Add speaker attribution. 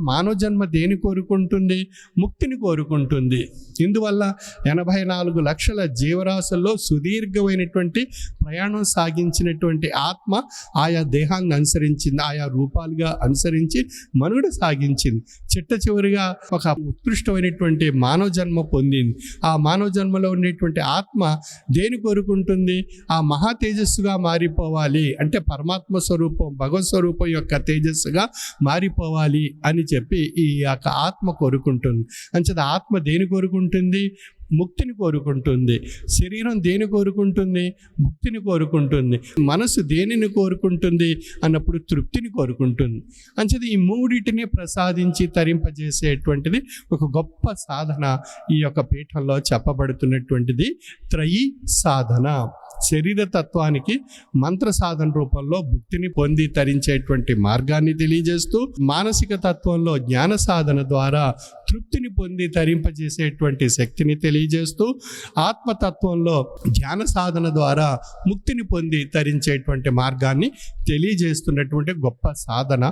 Speaker 1: మానవ జన్మ దేని కోరుకుంటుంది? ముక్తిని కోరుకుంటుంది. ఇందువల్ల 84 లక్షల జీవరాశుల్లో సుదీర్ఘమైనటువంటి ప్రయాణం సాగించినటువంటి ఆత్మ ఆయా దేహాన్ని అనుసరించింది, ఆయా రూపాలుగా అనుసరించి మనుగడ సాగించింది. చిట్ట చివరిగా ఒక ఉత్కృష్టమైనటువంటి మానవ జన్మ పొందింది. ఆ మానవ జన్మలో ఉండేటువంటి ఆత్మ దేని కోరుకుంటుంది? ఆ మహా తేజస్సుగా మారిపోవాలి, అంటే పరమాత్మ స్వరూపం, భగవత్ స్వరూపం యొక్క తేజస్సుగా మారిపోవాలి అని చెప్పి ఈ యొక్క ఆత్మ కోరుకుంటుంది. అంచేత ఆత్మ దేని కోరుకుంటుంది? ముక్తిని కోరుకుంటుంది. శరీరం దేని కోరుకుంటుంది? ముక్తిని కోరుకుంటుంది. మనసు దేనిని కోరుకుంటుంది అన్నప్పుడు తృప్తిని కోరుకుంటుంది. అంచేత ఈ మూడిటిని ప్రసాదించి తరింపజేసేటువంటిది ఒక గొప్ప సాధన ఈ యొక్క పీఠంలో చెప్పబడుతున్నటువంటిది త్రయీ సాధన. శరీర తత్వానికి మంత్ర సాధన రూపంలో భుక్తిని పొంది తరించేటువంటి మార్గాన్ని తెలియజేస్తూ, మానసిక తత్వంలో జ్ఞాన సాధన ద్వారా తృప్తిని పొంది తరింపజేసేటువంటి శక్తిని తెలియజేస్తూ, ఆత్మతత్వంలో ధ్యాన సాధన ద్వారా ముక్తిని పొంది తరించేటువంటి మార్గాన్ని తెలియజేస్తున్నటువంటి గొప్ప సాధన